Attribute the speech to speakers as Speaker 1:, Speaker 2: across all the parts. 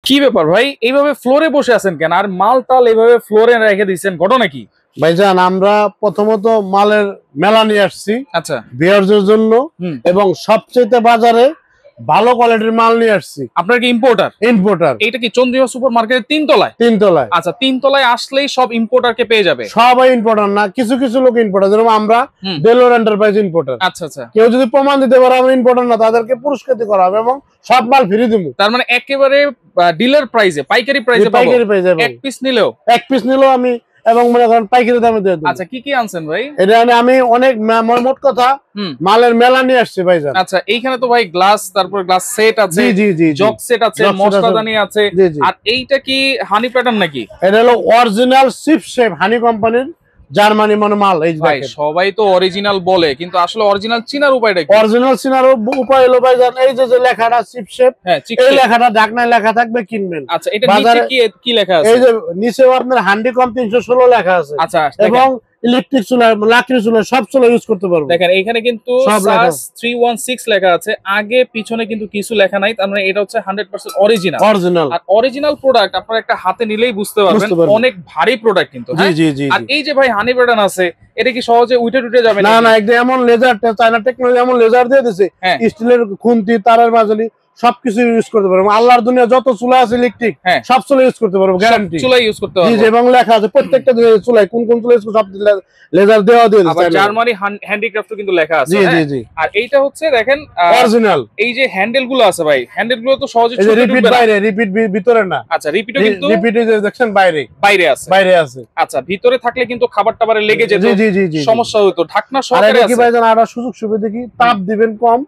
Speaker 1: কি ব্যাপার ভাই, এইভাবে ফ্লোরে বসে আছেন কেন? আর মাল টাল এইভাবে ফ্লোরে রেখে দিচ্ছেন, ঘটনা কি?
Speaker 2: ভাইজান আমরা প্রথমত মালের মেলা নিয়ে আসছি
Speaker 1: আচ্ছা,
Speaker 2: বিয়ারদের জন্য এবং সবচেয়ে বাজারে ভালো কোয়ালিটির মাল নিয়ে আসছি।
Speaker 1: আপনার কি ইম্পোর্টার?
Speaker 2: ইম্পোর্টার।
Speaker 1: এইটা কি চন্দ্রিমা সুপার মার্কেটের তিনতলায়?
Speaker 2: তিনতলায়।
Speaker 1: আচ্ছা, তিনতলায় আসলেই সব ইম্পোর্টারকে পেয়ে যাবে?
Speaker 2: সবাই ইম্পোর্টার না, কিছু কিছু লোক ইম্পোর্টার, যেরকম আমরা ডেলোর এন্টারপ্রাইজ ইম্পোর্টার।
Speaker 1: আচ্ছা আচ্ছা,
Speaker 2: কেউ যদি প্রমাণ দিতে পারে আমরা ইম্পোর্টার না, তাদেরকে পুরস্কৃত করা হবে এবং সব মাল ফ্রি দিব।
Speaker 1: তার মানে একেবারে ডিলার প্রাইসে, পাইকারি প্রাইসে,
Speaker 2: পাইকারি প্রাইসে
Speaker 1: এক পিস নিলেও
Speaker 2: আমি এবং মনে করেন পাইকারি দামে দিয়ে দেব।
Speaker 1: আচ্ছা, কি কি আনছেন ভাই?
Speaker 2: এটা আমি অনেক মোট কথা মালের মেলা নিয়ে আসছি ভাইজান।
Speaker 1: আচ্ছা, এইখানে তো ভাই গ্লাস, তারপর গ্লাস সেট আছে,
Speaker 2: জি জি জি,
Speaker 1: জগ সেট আছে, মশলাদানি আছে। আর এইটা কি হানি প্যাটার্ন নাকি?
Speaker 2: এটা হলো অরিজিনাল সিপ শেপ হানি কোম্পানির জার্মানি মাল। এই
Speaker 1: ভাই সবাই তো অরিজিনাল বলে, কিন্তু আসলে অরিজিনাল চিনার উপায়টা কি?
Speaker 2: অরিজিনাল চিনার উপায় হলো ভাইজান এই যে লেখাটা সিপ শেপ, এই লেখাটা ঢাকনায় লেখা থাকবে, কিনবেন।
Speaker 1: আচ্ছা, এটা নিচে কি লেখা আছে?
Speaker 2: এই যে নিচেও আপনার হান্ডিকম 316 লেখা আছে।
Speaker 1: আচ্ছা,
Speaker 2: এবং ইলেকট্রিক চুলা, লাকড়ি চুলা, সব চুলা ইউজ করতে পারবো।
Speaker 1: দেখেন এখানে কিন্তু 316 লেখা আছে, আগে পিছনে কিন্তু কিছু লেখা নাই। তার মানে এটা হচ্ছে 100% অরিজিনাল। আর অরিজিনাল প্রোডাক্ট আপনারা একটা হাতে নিলেই বুঝতে পারবেন, অনেক ভারী প্রোডাক্ট কিন্তু।
Speaker 2: জি জি জি।
Speaker 1: আর এই যে ভাই হানি প্যাটার্ন আছে, এটা কি সহজে উঠে যাবে?
Speaker 2: না না, একদম এমন লেজার, চায়না টেকনোলজি এমন লেজার দিয়ে দিয়েছে, স্টিলের খুন্তি, তারের মাজনি সবকিছু ইউজ করতে পারবো। আল্লাহর দুনিয়া যত চুলা আছে ইলেকট্রিক, সব চুলা ইউজ করতে পারবো, গ্যারান্টি।
Speaker 1: চুলা ইউজ করতে পারবো।
Speaker 2: জি, এবং লেখা আছে প্রত্যেকটা চুলায় কোন কোন চুলা ইউজ করতে, সব লেজার দেওয়া দিয়ে দিয়েছে।
Speaker 1: আবার জার্মানি হ্যান্ডিক্রাফটও কিন্তু লেখা আছে।
Speaker 2: জি জি জি।
Speaker 1: আর এইটা হচ্ছে দেখেন
Speaker 2: অরিজিনাল।
Speaker 1: এই যে হ্যান্ডেল গুলো আছে ভাই, হ্যান্ডেল গুলো তো সহজে
Speaker 2: রিপিট বাইরে, রিপিট ভিতরে না।
Speaker 1: আচ্ছা, রিপিটও কিন্তু
Speaker 2: রিপিট দেখছেন বাইরে আছে।
Speaker 1: আচ্ছা, ভিতরে থাকলে কিন্তু খাবার টাবারে লেগে যেত,
Speaker 2: জি জি জি,
Speaker 1: সমস্যা হতো। ঢাকনা সহকারে আছে।
Speaker 2: কি ভাই জান, আর সুযোগ সুবিধা কি, তাপ দিবেন কম,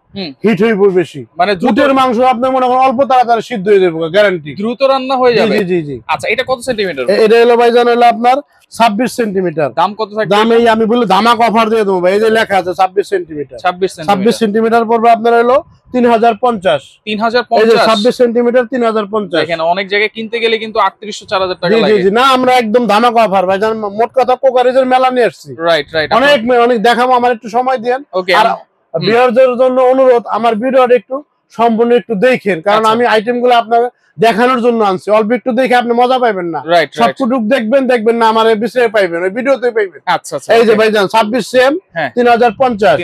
Speaker 2: হিট হইবে বেশি। মানে দুধের মাংস আপনি মনে করেন অল্প তাড়াতাড়ি সিদ্ধ হয়ে যাবে, গ্যারান্টি,
Speaker 1: দ্রুত রান্না হয়ে যাবে।
Speaker 2: জি জি জি।
Speaker 1: আচ্ছা, এটা কত সেন্টিমিটার?
Speaker 2: এটা হলো ভাই জান হলো আপনার 26 সেন্টিমিটার।
Speaker 1: দাম কত থাকবে?
Speaker 2: দাম এই আমি বলি ধামাক অফার দিয়ে দেবো ভাই, এই যে লেখা আছে 26 সেন্টিমিটার। 26 সেন্টিমিটার পড়বে আপনার হলো 3050। এই যে 26 সেন্টিমিটার 3050।
Speaker 1: দেখেন অনেক জায়গায় কিনতে গেলে কিন্তু 3800 4000 টাকা লাগে।
Speaker 2: জি জি, না আমরা একদম ধামাক অফার ভাই জান, মোট কথা কোকারিজের মেলা নিয়ে আসছি।
Speaker 1: রাইট।
Speaker 2: অনেক দেখাবো, আমার একটু সময় দেন।
Speaker 1: ওকে,
Speaker 2: আর ভিউয়ারদের জন্য অনুরোধ, আমার ভিডিওটা একটু সম্পূর্ণ একটু দেখেন, কারণ আমি আইটেমগুলো আপনাকে দেখানোর জন্য আনছি। অল্প একটু দেখে আপনি মজা পাইবেন না, সবটুকু দেখবেন না, আমার বিষয়ে পাইবেন, ওই ভিডিওতে পাইবেন।
Speaker 1: আচ্ছা,
Speaker 2: এই যে ভাইজান 26 সেম 3050।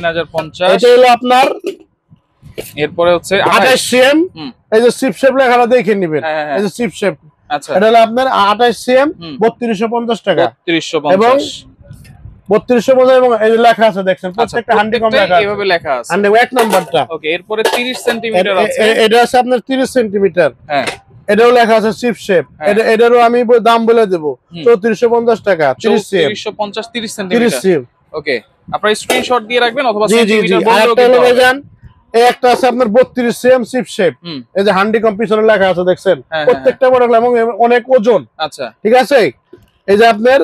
Speaker 2: এটা হলো আপনার,
Speaker 1: এরপরে হচ্ছে
Speaker 2: 28 সেম। এই যে সিপ শেপ লেখাটা দেখে নেবেন, এই যে সিপ শেপ।
Speaker 1: আচ্ছা,
Speaker 2: এটা হলো আপনার 28 সেম 3250 টাকা।
Speaker 1: 3250
Speaker 2: এবং 3250 এবং এই যে লেখা আছে দেখছেন, প্রত্যেকটা হান্ডিকম লেখা আছে,
Speaker 1: এইভাবে লেখা আছে।
Speaker 2: এক নাম্বারটা।
Speaker 1: ওকে, এরপরে 30 সেন্টিমিটার আছে।
Speaker 2: এটা আছে আপনার 30 সেন্টিমিটার।
Speaker 1: হ্যাঁ,
Speaker 2: এটাও লেখা আছে সিপ শেপ। এটারও আমি দাম বলে দেব 3450 টাকা।
Speaker 1: 3450 30 সেন্টিমিটার। ওকে, আপনারা স্ক্রিনশট দিয়ে রাখবেন অথবা সেন্টিমিটার বললেও
Speaker 2: কিন্তু হবে। এই একটা আছে আপনার 32 সেম সিপ শেপ। এই যে হান্ডিকম পিছনে লেখা আছে দেখছেন, প্রত্যেকটা মডেল এবং অনেক ওজন।
Speaker 1: আচ্ছা,
Speaker 2: ঠিক আছে। এই যে আপনার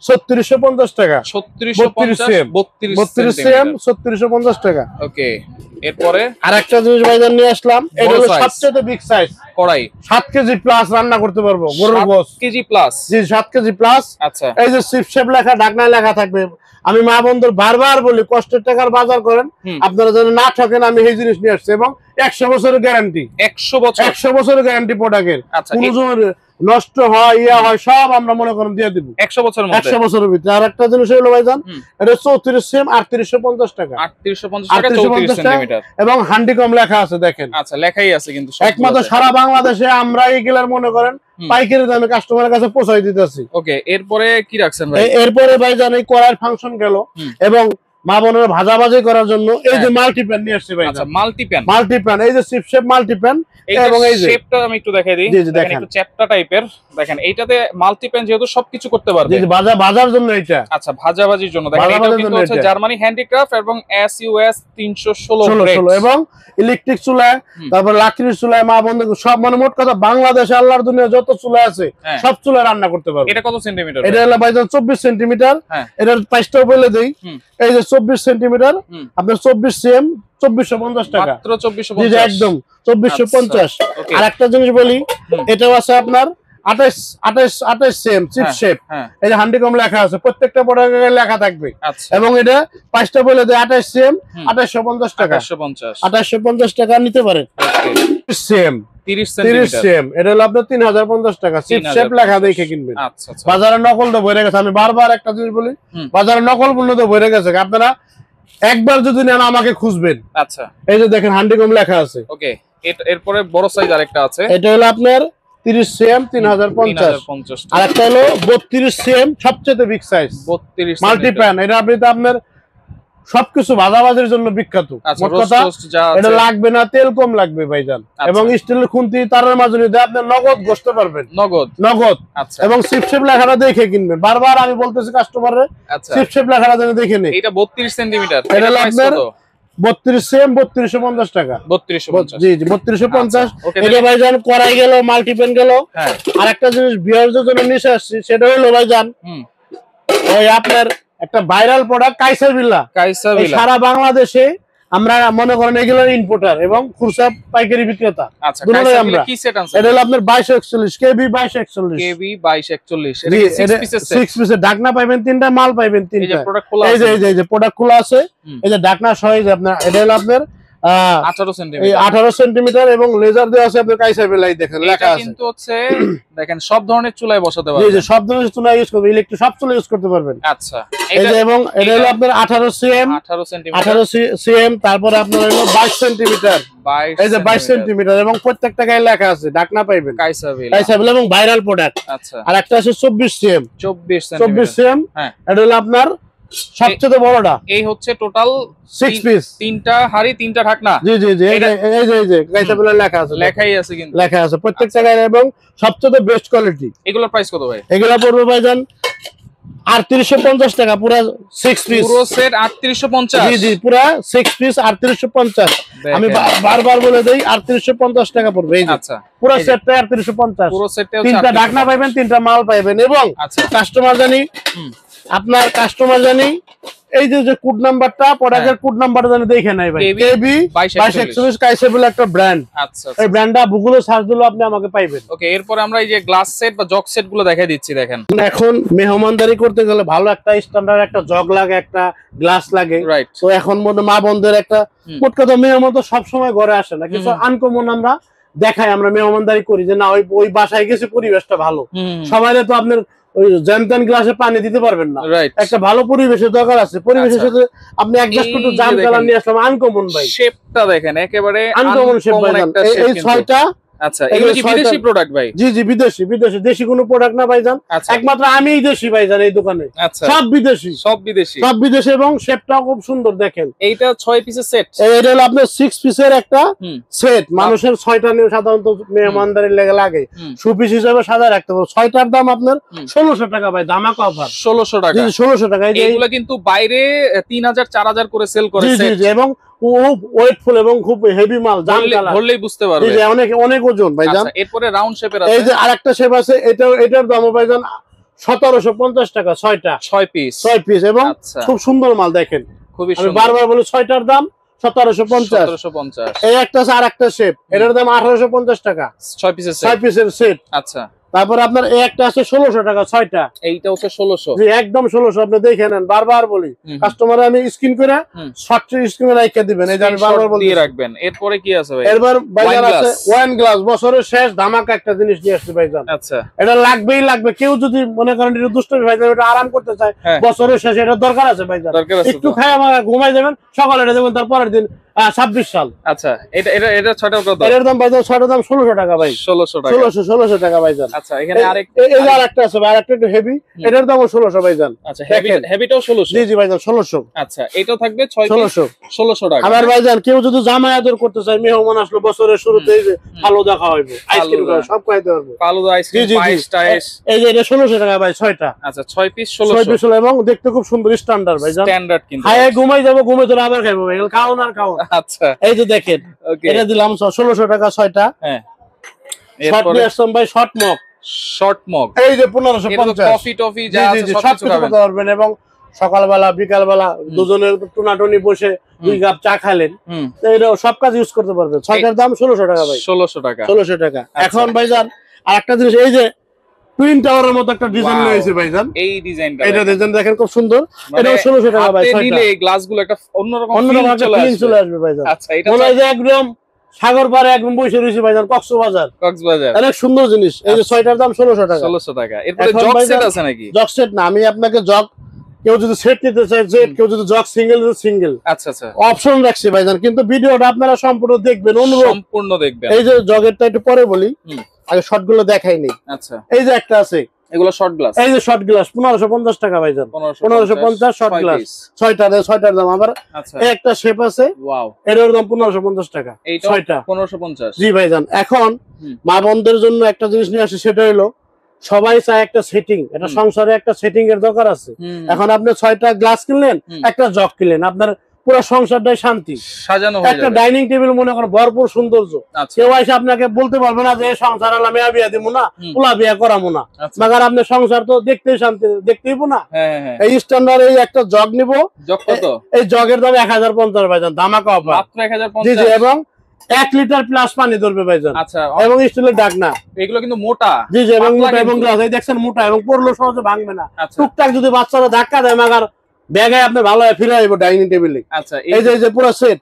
Speaker 2: 3650 টাকা।
Speaker 1: 3650
Speaker 2: 32 সেম 3650 টাকা।
Speaker 1: ওকে, এরপরে
Speaker 2: আরেকটা জিনিস ভাইজান নিয়ে আসলাম, এটা হলো সবচেয়ে বিগ সাইজ
Speaker 1: কড়াই।
Speaker 2: 7 কেজি প্লাস রান্না করতে পারবো, গরুর গোশত। 7
Speaker 1: কেজি প্লাস?
Speaker 2: জি, 7 কেজি প্লাস।
Speaker 1: আচ্ছা,
Speaker 2: এই যে সিপ শেপ লেখা ঢাকনায় লেখা থাকবে। আমি মা বন্ধুর বারবার বলি, কষ্টের টাকার বাজার করেন, আপনারা যেন না ঠকেন। আমি এই জিনিস নিয়ে আসছি এবং 100 বছরের গ্যারান্টি। 100 বছরের গ্যারান্টি প্রোডাক্টের। কোন সময় নষ্ট হয় হয় সব আমরা মনে করেন দিয়ে দিব 100 বছরের মধ্যে, 100 বছরের ভিতরে। আর একটা জিনিস হলো ভাইজান, এটা 34 সেম 3850 টাকা। 3850 টাকা 34 সেন্টিমিটার এবং হান্ডিকম লেখা আছে দেখেন।
Speaker 1: আচ্ছা, লেখাই আছে কিন্তু
Speaker 2: একমাত্র সারা বাংলাদেশে আমরা এইগুলার মনে করেন পাইকারি দামে কাস্টমারের কাছে পৌঁছাই দিতেছি।
Speaker 1: ওকে, এরপরে কি রাখছেন ভাই?
Speaker 2: এরপরে ভাইজান এই কড়াইয়ের ফাংশন গেল এবং মা বোনের ভাজাভাজি করার জন্য এই যে মাল্টিপ্যান নিয়ে আসছে ভাই।
Speaker 1: আচ্ছা, মাল্টিপ্যান
Speaker 2: এই যে সিপ শেপ মাল্টিপ্যান।
Speaker 1: এবং এই যে শেপটা আমি একটু দেখাই দিই, দেখেন একটু চ্যাপ্টা টাইপের। দেখেন এইটাতে মাল্টিপ্যান যেহেতু সবকিছু করতে পারবে।
Speaker 2: জি, ভাজার জন্য এটা।
Speaker 1: আচ্ছা, ভাজাভাজির জন্য। দেখেন এটা কিন্তু হচ্ছে জার্মানি হ্যান্ডিক্রাফট এবং SUS 316
Speaker 2: এবং ইলেকট্রিক চুলা, তারপর লাকড়ির চুলা, মা বন্ধু সব, মানে মোট কথা বাংলাদেশে আল্লাহর দুনিয়া যত চুলা আছে সব চুলা রান্না করতে পারবে।
Speaker 1: এটা কত সেন্টিমিটার?
Speaker 2: এটা হলো ভাইজান 24 সেন্টিমিটার। এটার প্রাইসটাও বলে দেই, এই যে 24 সেন্টিমিটার আপনার 24 সেম 2450 টাকা।
Speaker 1: মাত্র 2450।
Speaker 2: জি, একদম 2450। আর একটা জিনিস বলি, এটাও আছে আপনার 28 সেম চিপ শেপ, এই যে হান্ডিকম লেখা আছে, প্রত্যেকটা প্রোডাক্টে লেখা থাকবে। এবং এটা প্রাইসটা বলে দেয় 28 সেম 2850 টাকা, 2850 টাকা নিতে পারেন। সেম 30 সেম, এটা হলো আপনার 3050 টাকা, চিপ শেপ লেখা দেখে কিনবেন। বাজারে নকল তো ভরে গেছে, আমি বারবার একটা জিনিস বলি, বাজারে নকল পণ্য তো ভরে গেছে, আপনারা একবার যদি নেন আমাকে খুঁজবেন।
Speaker 1: আচ্ছা,
Speaker 2: এই যে দেখেন হান্ডিকম লেখা আছে।
Speaker 1: ওকে, এরপরে বড় সাইজ আরেকটা আছে,
Speaker 2: এটা হলো আপনার 30 সিএম 3050, আর একটা হলো 32 সিএম সবচেয়ে বিগ সাইজ 32 মাল্টি প্যান। এটা আপনি তো আপনার সবকিছু ভাজাভাজির জন্য বিখ্যাত। মোট কথা এটা লাগবে না, তেল কম লাগবে ভাইজান, এবং স্টিলের খুন্তি তারের মাঝে দিয়ে আপনি নগদ বসতে পারবেন, নগদ। এবং সিপশেপ লেখাটা দেখে কিনবেন, বারবার আমি বলতেছি কাস্টমারে সিপশেপ লেখাটা যেন দেখে নেই।
Speaker 1: এটা 32 সেন্টিমিটার,
Speaker 2: এটা আপনার 32 সেম 3250 টাকা, 3250, জি জি 3250। এটা ভাইজান করাই গেল, মাল্টিপ্যান গেল। আর একটা জিনিস ভিউয়ারদের জন্য নিয়ে আসছি, সেটা হলো ভাইজান ওই আপনার একটা ভাইরাল প্রোডাক্ট কাইসা বিল্লা। সারা বাংলাদেশে আমরা মনে করেন এগুলোর ইম্পোর্টার এবং খুচরা পাইকারি বিক্রেতা। দুটোই আমরা। এটা হলো আপনার 2241 কেবি 2241 এটা 6 পিসের ঢাকনা পাবেন, তিনটা মাল পাবেন, তিনটা। এই যে প্রোডাক্ট খোলা আছে, এই যে ঢাকনা সহ আপনার, এটা হলো আপনার 18 সেন্টিমিটার এবং লেজার দেওয়া আছে আপনার কাইসা বেলাই, দেখেন লেখা আছে।
Speaker 1: কিন্তু হচ্ছে দেখেন সব ধরনের চুলায় বসাতে পারবেন,
Speaker 2: জি জি সব ধরনের চুলা ইউজ করবে, ইলেকট্রিক সব চুলা ইউজ করতে পারবেন।
Speaker 1: আচ্ছা,
Speaker 2: এই যে, এবং এটা হলো আপনার 18 সিএম, তারপরে আপনার হলো 22 সেন্টিমিটার, এই যে 22 সেন্টিমিটার, এবং প্রত্যেকটা গায়ে লেখা আছে, ঢাকনা পাইবেন কাইসা বেল এবং ভাইরাল প্রোডাক্ট। আচ্ছা, আর একটা আছে 24 সিএম, 24 সিএম, এটা হলো আপনার সবচেয়ে বড়টা।
Speaker 1: এই হচ্ছে টোটাল
Speaker 2: 6 পিস,
Speaker 1: তিনটা হাড়ি, তিনটা ঢাকনা।
Speaker 2: জি জি জি, এই যে কাইসা বেল লেখা আছে,
Speaker 1: লেখাই আছে, কিন্তু
Speaker 2: লেখা আছে প্রত্যেকটা গায়ে, এবং সবচেয়ে বেস্ট কোয়ালিটি।
Speaker 1: এগুলোর প্রাইস কত ভাই?
Speaker 2: এগুলা পড়বে ভাইজান 3850 টাকা, পুরো 6 পিস,
Speaker 1: পুরো সেট 3850।
Speaker 2: জি জি পুরো 6 পিস 3850। আমি বারবার বলে দেই 3850 টাকা পড়বে। এই যে আচ্ছা, পুরো সেটটা 3850, পুরো সেটটা তিনটা ঢাকনা পাবেন, তিনটা মাল পাবেন। এবং কাস্টমার জানি আপনার কাস্টমার জানি এই যে কোড নাম্বারটা, প্রোডাক্টের কোড নাম্বারটা জানি দেখে নাই ভাই, কেবি 2241 কাইসা বেল একটা ব্র্যান্ড। আচ্ছা, এই ব্র্যান্ডটা গুগলে সার্চ দিলে আপনি আমাকে পাইবেন।
Speaker 1: ওকে, এরপর আমরা এই যে গ্লাস সেট বা জগ সেট গুলো দেখাই দিচ্ছি। দেখেন
Speaker 2: এখন মেহমানদারি করতে গেলে ভালো একটা স্ট্যান্ডার্ড একটা জগ লাগে, একটা গ্লাস লাগে। তো এখন মনে মা বোনদের একটা মোট কথা, মেহমান তো সবসময় ঘরে আসে না, কিছু আনকমন আমরা দেখাই, আমরা মেহমানদারি করি যে না ওই বাসায় গেছে পরিবেশটা ভালো। সবাই তো আপনার ওই জ্যামতান গ্লাসে পানি দিতে পারবেন না, একটা ভালো পরিবেশের দরকার আছে। পরিবেশের সাথে আপনি এক গ্লাস একটু জাম কালার নিয়ে আসলাম, আনকমন ভাই,
Speaker 1: শেপটা দেখেন একেবারে
Speaker 2: আনকমন শেপ ভাই। এই 6টা
Speaker 1: আচ্ছা, এগুলো কি বিদেশি প্রোডাক্ট ভাই?
Speaker 2: জি জি বিদেশি, দেশি কোনো প্রোডাক্ট না ভাইজান, একমাত্র আমিই দেশি ভাইজান এই দোকানে। সব বিদেশি, এবং শেপটাও খুব সুন্দর দেখেন।
Speaker 1: এইটা 6 পিসের সেট,
Speaker 2: এটা হলো আপনার 6 পিসের একটা সেট। মানুষের 6টা নিয়ে সাধারণত মেহমানদারি লাগে, সুপিস হিসেবে সাজায় রাখতে পারবো। 6টার দাম আপনার 1600 টাকা ভাই, ধামাকা অফার 1600 টাকা। 1600 টাকা।
Speaker 1: এইগুলো কিন্তু বাইরে 3000 4000 করে সেল করে।
Speaker 2: জি জি, এবং ওয়েটফুল এবং খুব হেভি মাল, জাম কালার
Speaker 1: ধরলেই বুঝতে পারবে,
Speaker 2: জি অনেক ওজন ভাইজান।
Speaker 1: এরপরে রাউন্ড শেপের আছে,
Speaker 2: এই যে আরেকটা শেপ আছে, এটার দাম ভাইজান 1750 টাকা, 6 পিস, এবং খুব সুন্দর মাল দেখেন, খুবই সুন্দর। আমি বারবার বলি 6টার দাম 1750। এই একটা আছে আরেকটা শেপ, এটার দাম 1850 টাকা, 6 পিসের সেট। আচ্ছা, তারপর আপনার এই একটা আছে 1600 টাকা, 6টা।
Speaker 1: এইটা হচ্ছে 1600,
Speaker 2: জি একদম 1600। আপনি দেখে নেন, বারবার বলি কাস্টমারে আমি স্ক্রিন করে শর্ট স্ক্রিনে রাখতে দিবেন, এই যে আমি বারবার বলি
Speaker 1: দিয়ে রাখবেন। এরপরে কি আছে ভাই?
Speaker 2: এরপর ভাইজান আছে ওয়াইন গ্লাস, বছরের শেষ ধামাকা একটা জিনিস নিয়ে আসছে ভাইজান। আচ্ছা, এটা লাগবে, কেউ যদি মনে করেন এটা দুষ্টমি ভাইজান, এটা আরাম করতে চায় বছরের শেষে, এটা দরকার আছে ভাইজান। একটু খায় আমার ঘুমাই যাবেন, সকালে এটা দেবেন, তার পরের দিন 26 সাল। আচ্ছা, এটা 6টা কত? এর দাম ভাইজান 6টার দাম 1600 টাকা ভাই, 1600 টাকা ভাইজান। আচ্ছা, এখানে আরেকটা আছে ভাই, আরেকটা একটু হেভি, এটার দামও 1600 ভাইজান। আচ্ছা, হেভিটাও 1600? জি জি ভাইজান 1600। আচ্ছা, এটাও থাকবে 1600 টাকা। আবার ভাইজান কেউ যদি জামাই আদর করতে চায়, মেহমান আসলো বছরের শুরুতে, এই যে ফালুদা খাওয়াইবো, আইসক্রিম সব খাইতে পারবো, ফালুদা আইসক্রিম পায়েস টায়েস, এই যে এটা 1600 টাকা ভাই, 6টা। আচ্ছা, 6 পিস 1600, এবং দেখতে খুব সুন্দর, স্ট্যান্ডার্ড ভাইজান, স্ট্যান্ডার্ড। কিন্তু হায় ঘুমাই যাবো, ঘুমে চলে আবার খাইবো ভাই, খাও না খাও। আচ্ছা, এই যে দেখেন, এটা দিলাম 1600 টাকা, 6টা। হ্যাঁ, এরপর আসলাম ভাই শর্ট মগ, এই যে 1550। কফি টফি যা আছে সব কিছু খাবেন পারবেন, এবং সকালবেলা বিকালবেলা দুজনের টুনাটুনি বসে 2 কাপ চা খাইলেন, এটা সব কাজ ইউজ করতে পারবেন। 6টার দাম 1600 টাকা ভাই, 1600 টাকা। এখন ভাইজান আরেকটা জিনিস, এই যে টুইন টাওয়ারের মতো একটা ডিজাইন নিয়েছে ভাইজান।
Speaker 1: এই ডিজাইনটা,
Speaker 2: এটা ডিজাইন দেখেন খুব সুন্দর। এটা 1600 টাকা ভাই।
Speaker 1: হাতে নিলে গ্লাসগুলো একটা অন্যরকম ফিল চলে আসবে
Speaker 2: ভাইজান।
Speaker 1: আচ্ছা, এটা
Speaker 2: বলা যায় একদম সাগর পাড়ে একদম বসে রয়েছে ভাইজান, কক্সবাজার। অনেক সুন্দর জিনিস। এই যে 6টার দাম 1600 টাকা।
Speaker 1: 1600 টাকা। এরপরে জগ সেট আছে নাকি?
Speaker 2: জগ সেট না, আমি আপনাকে জগ, কেউ যদি সেট নিতে চায় সেট, কেউ যদি জগ সিঙ্গেল নিতে সিঙ্গেল,
Speaker 1: আচ্ছা আচ্ছা,
Speaker 2: অপশন রাখছি ভাইজান। কিন্তু ভিডিওটা আপনারা সম্পূর্ণ দেখবেন,
Speaker 1: সম্পূর্ণ দেখবেন।
Speaker 2: এই যে জগেরটা একটু পরে বলি, আগে শর্ট গুলো দেখাইনি।
Speaker 1: আচ্ছা,
Speaker 2: এই যে একটা আছে,
Speaker 1: এগুলো শর্ট গ্লাস।
Speaker 2: এই যে শর্ট গ্লাস 1550 টাকা ভাইজান। 1550 শর্ট গ্লাস 6টার দাম। আবার একটা শেপ আছে, ওয়াও, এটার দাম 1550 টাকা। 6টা
Speaker 1: 1550।
Speaker 2: জি ভাইজান। এখন মা বোনদের জন্য একটা জিনিস নিয়ে আসে, সেটা হলো সবাই চায় একটা সেটিং, এটা সংসারে একটা সেটিং এর দরকার আছে। এখন আপনি 6টা গ্লাস কিনলেন, একটা জগ কিনলেন, আপনার পুরো সংসারটাই শান্তি সাজানো হয়ে যাবে। একটা ডাইনিং টেবিল মনে করেন ভরপুর সৌন্দর্য। কেউ এসে আপনাকে বলতে পারবে না যে সংসার আলা মেয়া বিয়া দিব না, পোলা বিয়া করামো না, মাগার আপনি সংসার তো দেখতেই শান্তি, দেখতেই না। এই স্ট্যান্ডার্ড এই একটা জগ নিব। জগ কত? এই জগের দাম 1050 ভাইজান, ধামাকা অফার মাত্র 1050। জি জি, এবং 1 লিটার প্লাস পানি ধরবে ভাইজান। আচ্ছা, এবং স্টিলের ঢাকনা, এগুলো কিন্তু মোটা। জি জি, এবং মোটা, এবং গ্লাস এই দেখছেন মোটা, এবং পড়লো সহজে ভাঙবে না। টুকটাক যদি বাচ্চারা ধাক্কা দেয় মাগার ব্যাগে আপনি ভালো ফিরে আসবো ডাইনিং টেবিলে। আচ্ছা, এই যে পুরো সেট।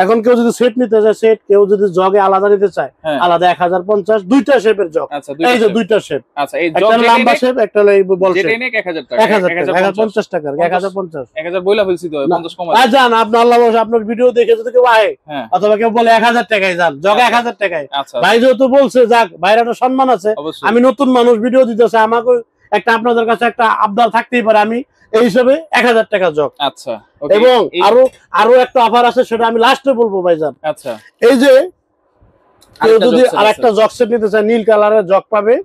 Speaker 2: এখন কেউ যদি সেট নিতে চায় সেট, কেউ যদি জগে আলাদা নিতে চায় আলাদা 1050, দুইটা শেপের জগ। এই যে দুইটা শেপ। আচ্ছা, এই জগ লম্বা শেপ, একটা বল শেপ। যেটা নেক 1000 টাকা, 1050 টাকা, 1050 1000 বইলা ফেলছি তো 50 কমাই। আ জান, আপনি আল্লাহ বলে আপনার ভিডিও দেখে যদি কেউ আয় অথবা কেউ বলে 1000 টাকায় যান, জগ 1000 টাকায়। ভাই যেহেতু বলছে, যাক, ভাইরা একটা সম্মান আছে। আমি নতুন মানুষ, ভিডিও দিতেছে, আমাকে একটা আপনাদের কাছে একটা আবদার থাকতেই পারে, আমি এই হিসাবে 1000 টাকা জগ। আচ্ছা, এবং আরো একটা অফার আছে, সেটা আমি লাস্টে বলবো ভাইজান। আচ্ছা, এই যে কেউ যদি আরেকটা জগ সেট নিতে চায়, নীল কালারের জগ পাবে,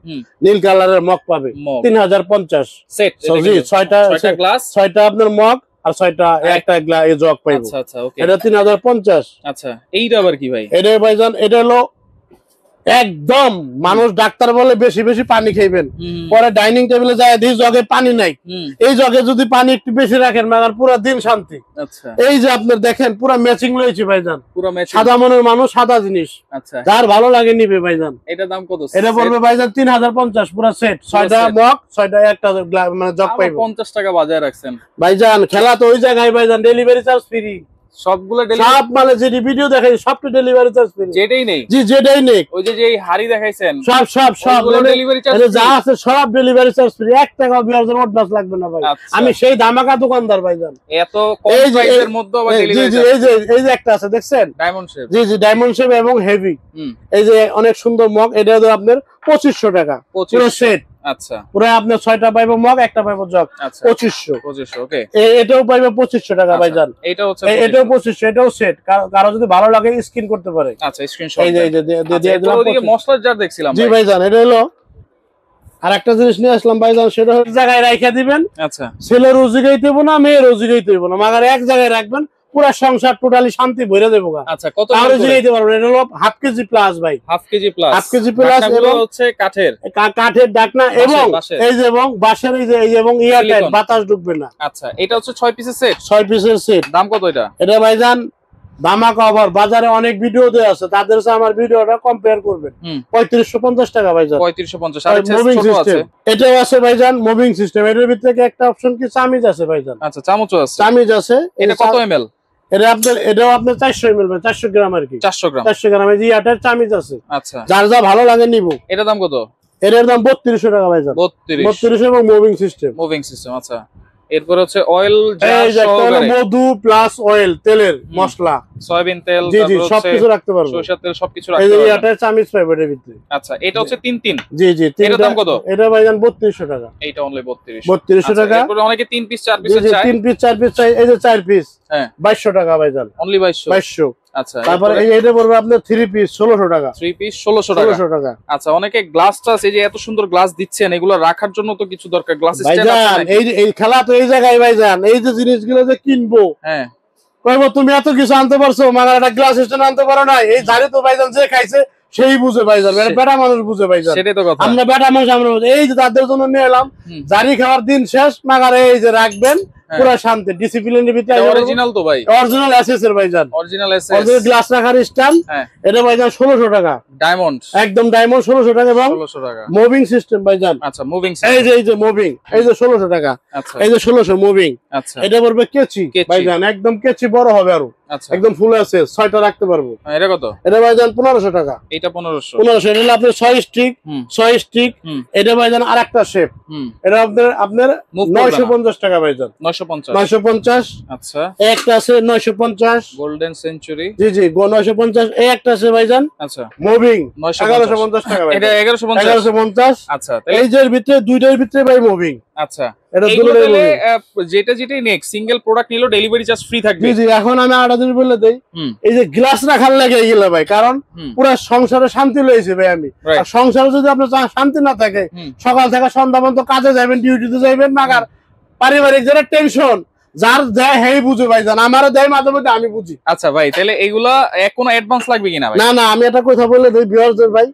Speaker 2: নীল কালারের মগ পাবে 3050 সেট। জি, 6টা গ্লাস, 6টা আপনার মগ, আর 6টা একটা জগ পাইবো। আচ্ছা আচ্ছা, ওকে, এটা 3050। আচ্ছা, এইটা আবার কি ভাই? এটা ভাইজান, এটা হলো একদম মানুষ ডাক্তার বলে বেশি বেশি পানি খাইবেন, পরে ডাইনিং টেবিলে যায় দিই জগে পানি নাই, এই জগে যদি পানি একটু বেশি রাখেন মাগার পুরো দিন শান্তি। আচ্ছা, এই যে আপনার দেখেন পুরো ম্যাচিং লইছি ভাইজান, পুরো ম্যাচিং। সাদা মনের মানুষ সাদা জিনিস, আচ্ছা, যার ভালো লাগে নিবে ভাইজান। এটা দাম কত? এটা পড়বে ভাইজান 3050 পুরো সেট। 6টা মগ, 6টা একটা মানে জগ পাইবো। 50 টাকা বাজায় রাখছেন ভাইজান। খেলা তো ওই জায়গায় ভাইজান, ডেলিভারি চার্জ ফ্রি। সবগুলো সব মানে যে ভিডিও দেখাই সবটা ডেলিভারি চার্জ ফ্রি। যেটাই নেই, জি যেটাই নেই, ওই যে এই হাড়ি দেখাইছেন সব ডেলিভারি চার্জ যা আছে, সব ডেলিভারি চার্জ ফ্রি। 1 টাকা বিয়ারজন অ্যাডভান্স লাগবে না ভাই। আমি সেই ধামাকা দোকানদার ভাইজান, এত কম প্রাইসের মধ্যে আবার ডেলিভারি চার্জ। জি জি, এই যে একটা আছে দেখছেন, ডায়মন্ড শেপ। জি জি, ডায়মন্ড শেপ এবং হেভি। এই যে অনেক সুন্দর মগ, এটা তো আপনার 2500 টাকা পুরো সেট। আচ্ছা, পুরো আপনার 6টা পাইবো মগ, একটা পাইবো জগ। 2500। ওকে, এটাও পাইবো 2500 টাকা ভাইজান। এটাও হচ্ছে, এটাও 2500, এটাও সেট। কারো যদি ভালো লাগে স্ক্রিন করতে পারে। আচ্ছা, স্ক্রিনশট। এই যে দিয়ে দিলাম। ওদিকে মসলার জার দেখছিলাম। জি ভাইজান, এটা হলো আর একটা জিনিস নিয়ে আসলাম ভাইজান, সেটা হচ্ছে জায়গায় রাইখা দিবেন। আচ্ছা, ছেলে রোজি গাইতে হইব না, মেয়ে রোজি গাইতে হইব না, মাগার এক জায়গায় রাখবেন, পুরো সংসার টোটালি শান্তি ভরে দেবো। আচ্ছা, কত আর দিতে পারবেন? এটা হলো হাফ কেজি প্লাস ভাই, হাফ কেজি প্লাস, এবং হচ্ছে কাঠের ঢাকনা, এবং এই যে এবং বাঁশের এই যে এবং এয়ারটাইট, বাতাস ঢুকবে না। আচ্ছা, এটা হচ্ছে 6 পিসের সেট। 6 পিসের সেট। দাম কত এটা? এটা ভাইজান ধামাকা অফার। বাজারে অনেক ভিডিও দেওয়া আছে, তাদের সাথে আমার ভিডিওটা কম্পেয়ার করবেন। 3550 টাকা ভাইজান। 3550। আর মুভিং সিস্টেম এটাও আছে ভাইজান, মুভিং সিস্টেম। এটার ভিতরে একটা অপশন কি চামিজ আছে ভাইজান। আচ্ছা, চামচও আছে, চামিজ আছে। এটা কত এমএল? এটাও আপনার 400 ml, 400 গ্রাম আর কি। 400 গ্রাম। এই যে এটার চামিজ আছে। আচ্ছা, যার যা ভালো লাগে নিব। এটার দাম কত? এটার দাম 3200 টাকা ভাইজান। 3200 এবং মুভিং সিস্টেম। আচ্ছা, এরপর হচ্ছে অয়েল মধু প্লাস অয়েল, তেলের মশলা, সয়াবিন তেল, জি জি, সবকিছু রাখতে পারবো, সরষের তেল, সবকিছু রাখতে পারবো। এই এটার চামিজ পাইবো এর ভিতরে। আচ্ছা, এটা হচ্ছে 3 জি জি, এটার দাম কত? এটা ভাইজান 3200 টাকা। এইটা অনলি 3200 টাকা। এরপর অনেকে 3 পিস 4 পিস চাই। 3 পিস 4 পিস চাই। এই যে 4 পিস, হ্যাঁ, 2200 টাকা ভাইজান, অনলি 2200। আচ্ছা, তারপর এইটা পড়বে আপনার 3 পিস 1600 টাকা। 3 পিস 1600 টাকা। আচ্ছা, অনেকে গ্লাস টাস, এই যে এত সুন্দর গ্লাস দিচ্ছেন, এগুলো রাখার জন্য তো কিছু দরকার, গ্লাস স্ট্যান্ড আছে নাকি? এই খেলা তো এই জায়গায় ভাইজান, এই যে জিনিসগুলো যে কিনবো, হ্যাঁ, কইবো তুমি এত কিছু আনতে পারছো, মানে একটা গ্লাস স্ট্যান্ড আনতে পারো না। এই ধারে তো ভাইজান যে খাইছে সেই বুঝে ভাইজান, বেটা মানুষ বুঝে ভাইজান, সেটাই তো কথা। আমরা বেটা মানুষ, আমরা এই যে তাদের জন্য নিয়ে এলাম, জারি খাওয়ার দিন শেষ, মাগারে এই যে রাখবেন, পুরো শান্তি ডিসিপ্লিনের ভিতরে
Speaker 1: অরিজিনাল তো ভাই
Speaker 2: অরিজিনাল এসএস এর ভাইজান
Speaker 1: অরিজিনাল এসএস
Speaker 2: অরিজিনাল গ্লাস রাখার স্ট্যান্ড এটা ভাইজান 1600 টাকা
Speaker 1: ডায়মন্ড
Speaker 2: একদম ডায়মন্ড 1600 টাকা এবং
Speaker 1: 1600 টাকা
Speaker 2: মুভিং সিস্টেম ভাইজান
Speaker 1: আচ্ছা মুভিং
Speaker 2: এই যে মুভিং এই যে 1600 টাকা
Speaker 1: আচ্ছা
Speaker 2: এই যে 1600 মুভিং
Speaker 1: আচ্ছা
Speaker 2: এটা পড়বে কেচি ভাইজান একদম কেচি বড় হবে আরো
Speaker 1: আচ্ছা
Speaker 2: একদম ফুল আছে 6টা রাখতে পারবো
Speaker 1: এটা কত
Speaker 2: এটা ভাইজান 1500 টাকা
Speaker 1: এটা 1500
Speaker 2: এটা হলো আপনার 6 স্টিক এটা ভাইজান আরেকটা শেপ এটা আপনার 950 টাকা ভাইজান 950
Speaker 1: আচ্ছা
Speaker 2: একটা আছে 950
Speaker 1: গোল্ডেন সেঞ্চুরি
Speaker 2: জি 950 এই একটা আছে ভাইজান
Speaker 1: আচ্ছা
Speaker 2: মুভিং 1150 টাকা ভাই
Speaker 1: এটা 1150 আচ্ছা
Speaker 2: এই যে ভিতরে দুইটার ভিতরে ভাই মুভিং
Speaker 1: আচ্ছা
Speaker 2: এটা
Speaker 1: যেটাই নেক সিঙ্গেল প্রোডাক্ট নিলো ডেলিভারি চার্জ ফ্রি থাকবে
Speaker 2: জি এখন আমি আরেকটা জিনিস বলে দেই এই যে গ্লাস রাখার লাগে গেল ভাই কারণ পুরো সংসারে শান্তি লইছে ভাই আমি আর সংসারে যদি আপনার শান্তি না থাকে সকাল থেকে সন্ধ্যা পর্যন্ত কাজে যাবেন ডিউটিতে যাবেন নাগার পারিবারিক যারা টেনশন যার দেয় হেই বুঝে ভাই জান আমারও দেয় মাঝে মধ্যে আমি বুঝি
Speaker 1: আচ্ছা ভাই তাহলে এগুলা কোনো অ্যাডভান্স লাগবে কিনা ভাই
Speaker 2: না আমি একটা কথা বলে দেই ভিউয়ারদের ভাই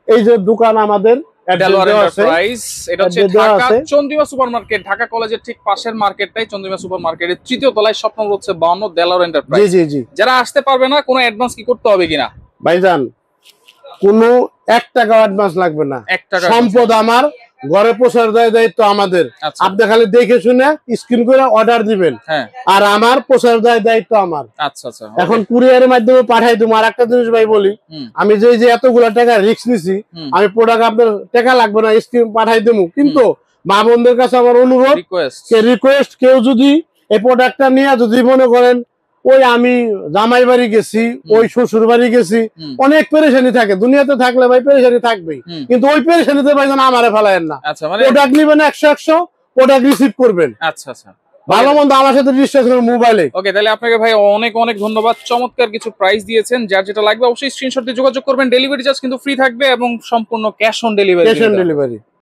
Speaker 2: এই যে দোকান আমাদের
Speaker 1: দেলোয়ার এন্টারপ্রাইজ এটা হচ্ছে ঢাকা চন্দ্রিমা সুপারমার্কেট ঢাকা কলেজের ঠিক পাশের মার্কেটটাই চন্দ্রিমা সুপারমার্কেটের তৃতীয় তলায় শপ নম্বর হচ্ছে 52 দেলোয়ার এন্টারপ্রাইজ জি যারা আসতে পারবে না কোনো অ্যাডভান্স কি করতে হবে কিনা
Speaker 2: ভাইজান কোনো 1 টাকা অ্যাডভান্স লাগবে না সম্পদ আমার ঘরে পৌঁছার দায়িত্ব আমাদের আপনি খালি দেখে শুনে স্ক্রিন করে অর্ডার দিবেন আর আমার পৌঁছার দায়িত্ব আমার
Speaker 1: আচ্ছা
Speaker 2: এখন কুরিয়ারের মাধ্যমে পাঠাই দেবো আর একটা জিনিস ভাই বলি আমি যে এতগুলো টাকা রিস্ক নিছি আমি প্রোডাক্ট আপনার টাকা লাগবে না স্ক্রিন পাঠাই দেবো কিন্তু মা বোনদের কাছে আমার অনুরোধ রিকোয়েস্ট কেউ যদি এই প্রোডাক্টটা নিয়ে যদি মনে করেন ওই আমি জামাই বাড়ি গেছি ওই শ্বশুর বাড়ি গেছি অনেক পেরেশানি থাকে দুনিয়াতে থাকলে ভাই পেরেশানি থাকবেই কিন্তু ওই পেরেশানিতে ভাই যেন আমারে ফেলায়েন না প্রোডাক্ট নিবেন 100 প্রোডাক্ট রিসিভ করবেন
Speaker 1: আচ্ছা
Speaker 2: ভালো মন্দ আমার সাথে রেজিস্ট্রেশন মোবাইলে
Speaker 1: ওকে তাহলে আপনাকে ভাই অনেক ধন্যবাদ চমৎকার কিছু প্রাইস দিয়েছেন যার যেটা লাগবে অবশ্যই স্ক্রিনশট দিয়ে যোগাযোগ করবেন ডেলিভারি চার্জ কিন্তু ফ্রি থাকবে এবং সম্পূর্ণ ক্যাশ অন ডেলিভারি